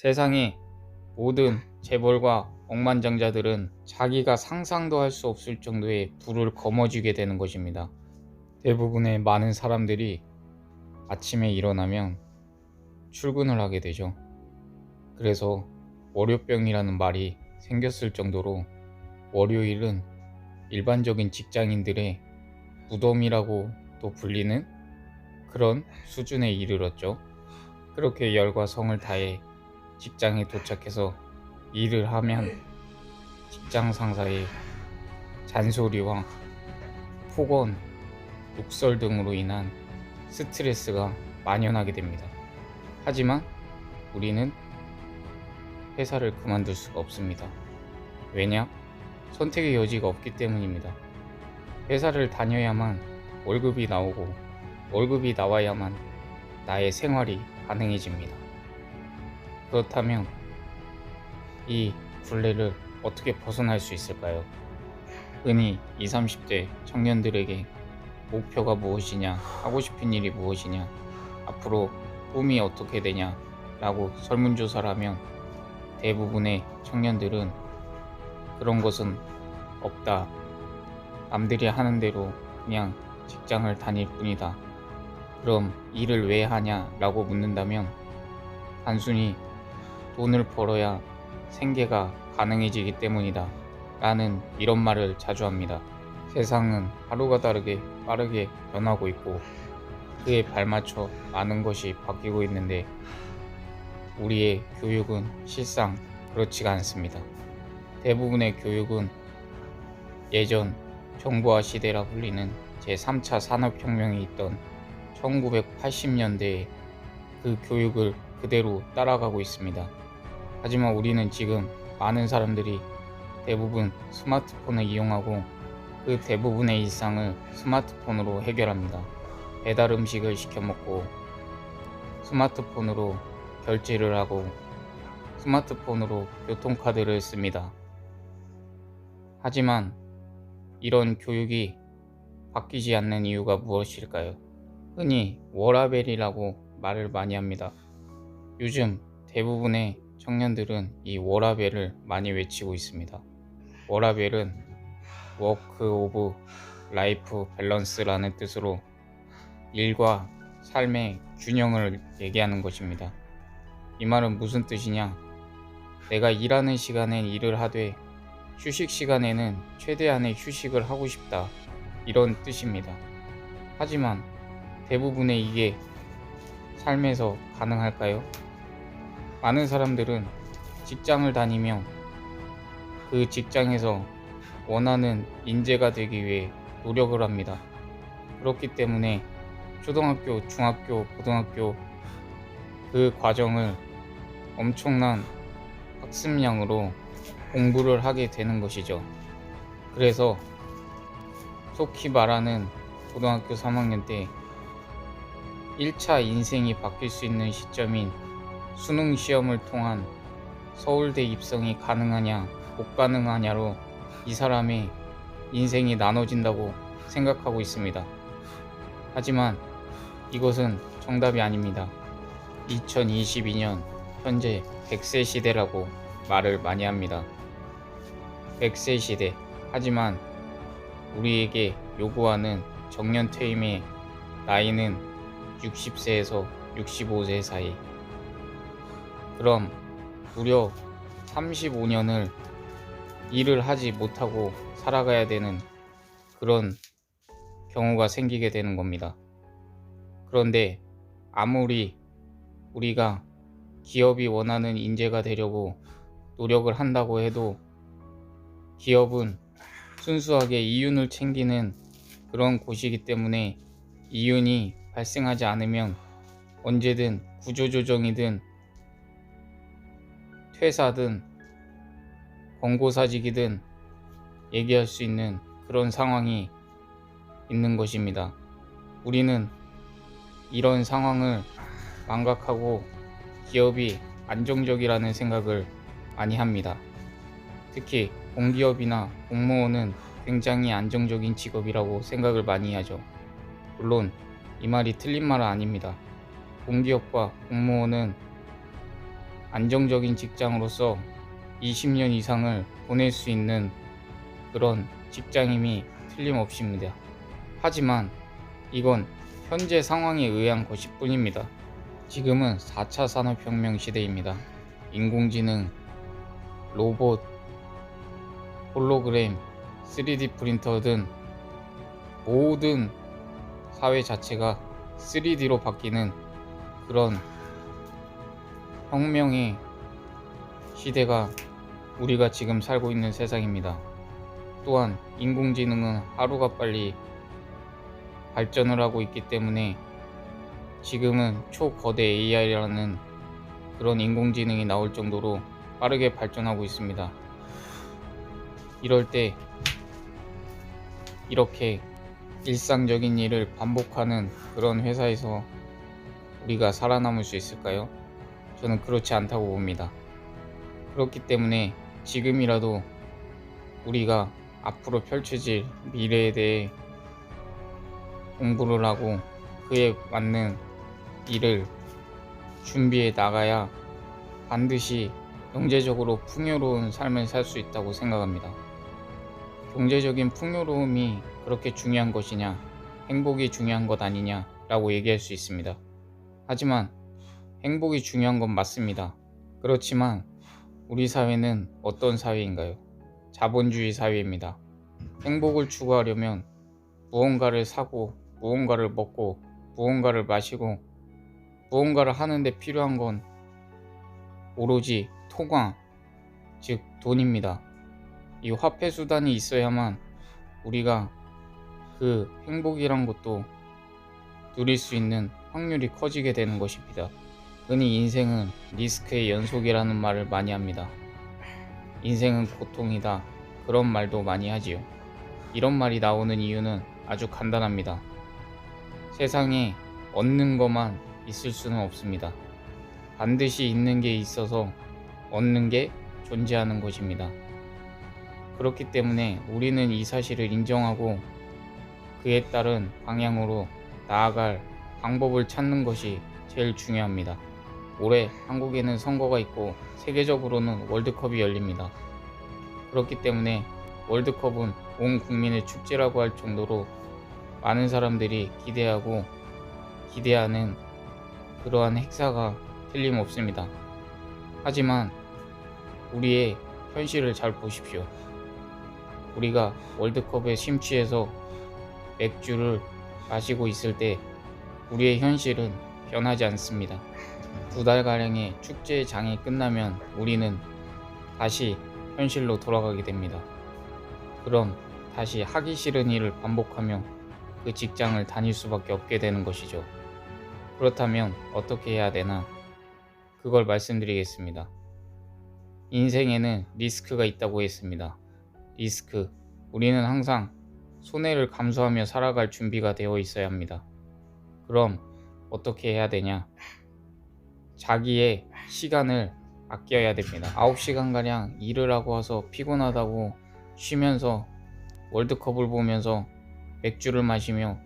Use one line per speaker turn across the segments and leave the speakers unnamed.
세상의 모든 재벌과 억만장자들은 자기가 상상도 할 수 없을 정도의 부를 거머쥐게 되는 것입니다. 대부분의 많은 사람들이 아침에 일어나면 출근을 하게 되죠. 그래서 월요병이라는 말이 생겼을 정도로 월요일은 일반적인 직장인들의 무덤이라고 또 불리는 그런 수준에 이르렀죠. 그렇게 열과 성을 다해 직장에 도착해서 일을 하면 직장 상사의 잔소리와 폭언, 욕설 등으로 인한 스트레스가 만연하게 됩니다. 하지만 우리는 회사를 그만둘 수가 없습니다. 왜냐? 선택의 여지가 없기 때문입니다. 회사를 다녀야만 월급이 나오고 월급이 나와야만 나의 생활이 가능해집니다. 그렇다면 이 굴레를 어떻게 벗어날 수 있을까요? 흔히 20, 30대 청년들에게 목표가 무엇이냐, 하고 싶은 일이 무엇이냐, 앞으로 꿈이 어떻게 되냐 라고 설문조사를 하면 대부분의 청년들은 그런 것은 없다. 남들이 하는 대로 그냥 직장을 다닐 뿐이다. 그럼 일을 왜 하냐 라고 묻는다면 단순히 돈을 벌어야 생계가 가능해지기 때문이다 라는 이런 말을 자주 합니다. 세상은 하루가 다르게 빠르게 변하고 있고 그에 발맞춰 많은 것이 바뀌고 있는데 우리의 교육은 실상 그렇지가 않습니다. 대부분의 교육은 예전 정보화 시대라 불리는 제3차 산업혁명이 있던 1980년대에 그 교육을 그대로 따라가고 있습니다. 하지만 우리는 지금 많은 사람들이 대부분 스마트폰을 이용하고 그 대부분의 일상을 스마트폰으로 해결합니다. 배달 음식을 시켜 먹고 스마트폰으로 결제를 하고 스마트폰으로 교통카드를 씁니다. 하지만 이런 교육이 바뀌지 않는 이유가 무엇일까요? 흔히 워라밸이라고 말을 많이 합니다. 요즘 대부분의 청년들은 이 워라밸을 많이 외치고 있습니다. 워라밸은 워크 오브 라이프 밸런스라는 뜻으로 일과 삶의 균형을 얘기하는 것입니다. 이 말은 무슨 뜻이냐? 내가 일하는 시간엔 일을 하되 휴식 시간에는 최대한의 휴식을 하고 싶다. 이런 뜻입니다. 하지만 대부분의 이게 삶에서 가능할까요? 많은 사람들은 직장을 다니며 그 직장에서 원하는 인재가 되기 위해 노력을 합니다. 그렇기 때문에 초등학교, 중학교, 고등학교 그 과정을 엄청난 학습량으로 공부를 하게 되는 것이죠. 그래서 속히 말하는 고등학교 3학년 때 1차 인생이 바뀔 수 있는 시점인 수능 시험을 통한 서울대 입성이 가능하냐 못 가능하냐로 이 사람의 인생이 나눠진다고 생각하고 있습니다. 하지만 이것은 정답이 아닙니다. 2022년 현재 100세 시대라고 말을 많이 합니다. 100세 시대. 하지만 우리에게 요구하는 정년 퇴임의 나이는 60세에서 65세 사이. 그럼 무려 35년을 일을 하지 못하고 살아가야 되는 그런 경우가 생기게 되는 겁니다. 그런데 아무리 우리가 기업이 원하는 인재가 되려고 노력을 한다고 해도 기업은 순수하게 이윤을 챙기는 그런 곳이기 때문에 이윤이 발생하지 않으면 언제든 구조조정이든 퇴사든 권고사직이든 얘기할 수 있는 그런 상황이 있는 것입니다. 우리는 이런 상황을 망각하고 기업이 안정적이라는 생각을 많이 합니다. 특히 공기업이나 공무원은 굉장히 안정적인 직업이라고 생각을 많이 하죠. 물론 이 말이 틀린 말은 아닙니다. 공기업과 공무원은 안정적인 직장으로서 20년 이상을 보낼 수 있는 그런 직장임이 틀림없습니다. 하지만 이건 현재 상황에 의한 것일 뿐입니다. 지금은 4차 산업혁명 시대입니다. 인공지능, 로봇, 홀로그램, 3D 프린터 등 모든 사회 자체가 3D로 바뀌는 그런 혁명의 시대가 우리가 지금 살고 있는 세상입니다. 또한 인공지능은 하루가 빨리 발전을 하고 있기 때문에 지금은 초거대 AI라는 그런 인공지능이 나올 정도로 빠르게 발전하고 있습니다. 이럴 때 이렇게 일상적인 일을 반복하는 그런 회사에서 우리가 살아남을 수 있을까요? 저는 그렇지 않다고 봅니다. 그렇기 때문에 지금이라도 우리가 앞으로 펼쳐질 미래에 대해 공부를 하고 그에 맞는 일을 준비해 나가야 반드시 경제적으로 풍요로운 삶을 살 수 있다고 생각합니다. 경제적인 풍요로움이 그렇게 중요한 것이냐, 행복이 중요한 것 아니냐 라고 얘기할 수 있습니다. 하지만 행복이 중요한 건 맞습니다. 그렇지만 우리 사회는 어떤 사회인가요? 자본주의 사회입니다. 행복을 추구하려면 무언가를 사고, 무언가를 먹고, 무언가를 마시고, 무언가를 하는데 필요한 건 오로지 토광, 즉 돈입니다. 이 화폐 수단이 있어야만 우리가 그 행복이란 것도 누릴 수 있는 확률이 커지게 되는 것입니다. 흔히 인생은 리스크의 연속이라는 말을 많이 합니다. 인생은 고통이다, 그런 말도 많이 하지요. 이런 말이 나오는 이유는 아주 간단합니다. 세상에 얻는 것만 있을 수는 없습니다. 반드시 있는 게 있어서 얻는 게 존재하는 것입니다. 그렇기 때문에 우리는 이 사실을 인정하고 그에 따른 방향으로 나아갈 방법을 찾는 것이 제일 중요합니다. 올해 한국에는 선거가 있고 세계적으로는 월드컵이 열립니다. 그렇기 때문에 월드컵은 온 국민의 축제라고 할 정도로 많은 사람들이 기대하는 그러한 행사가 틀림없습니다. 하지만 우리의 현실을 잘 보십시오. 우리가 월드컵에 심취해서 맥주를 마시고 있을 때 우리의 현실은 변하지 않습니다. 2달가량의 축제의 장이 끝나면 우리는 다시 현실로 돌아가게 됩니다. 그럼 다시 하기 싫은 일을 반복하며 그 직장을 다닐 수밖에 없게 되는 것이죠. 그렇다면 어떻게 해야 되나? 그걸 말씀드리겠습니다. 인생에는 리스크가 있다고 했습니다. 리스크. 우리는 항상 손해를 감수하며 살아갈 준비가 되어 있어야 합니다. 그럼 어떻게 해야 되냐? 자기의 시간을 아껴야 됩니다. 9시간가량 일을 하고 와서 피곤하다고 쉬면서 월드컵을 보면서 맥주를 마시며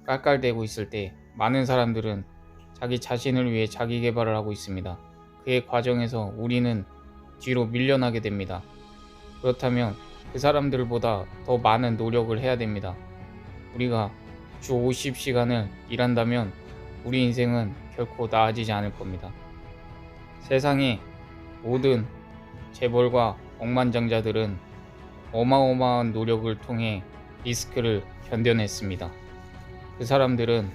깔깔대고 있을 때 많은 사람들은 자기 자신을 위해 자기 개발을 하고 있습니다. 그의 과정에서 우리는 뒤로 밀려나게 됩니다. 그렇다면 그 사람들보다 더 많은 노력을 해야 됩니다. 우리가 주 50시간을 일한다면 우리 인생은 결코 나아지지 않을 겁니다. 세상의 모든 재벌과 억만장자들은 어마어마한 노력을 통해 리스크를 견뎌냈습니다. 그 사람들은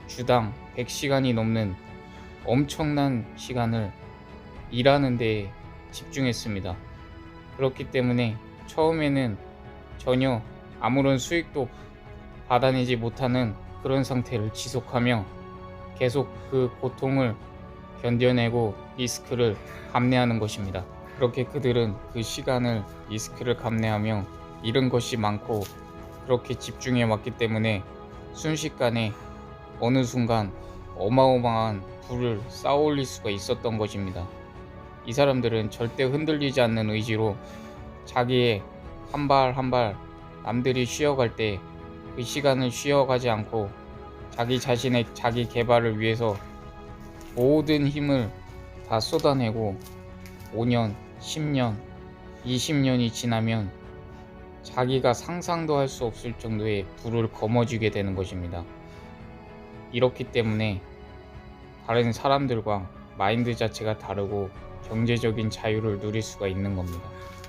주당 100시간이 넘는 엄청난 시간을 일하는 데 집중했습니다. 그렇기 때문에 처음에는 전혀 아무런 수익도 받아내지 못하는 그런 상태를 지속하며 계속 그 고통을 견뎌내고 리스크를 감내하는 것입니다. 그렇게 그들은 그 시간을 리스크를 감내하며 잃은 것이 많고 그렇게 집중해 왔기 때문에 순식간에 어느 순간 어마어마한 부를 쌓아올릴 수가 있었던 것입니다. 이 사람들은 절대 흔들리지 않는 의지로 자기의 한 발 한 발 남들이 쉬어갈 때 그 시간을 쉬어가지 않고 자기 자신의 자기 개발을 위해서 모든 힘을 다 쏟아내고 5년, 10년, 20년이 지나면 자기가 상상도 할 수 없을 정도의 부를 거머쥐게 되는 것입니다. 이렇기 때문에 다른 사람들과 마인드 자체가 다르고 경제적인 자유를 누릴 수가 있는 겁니다.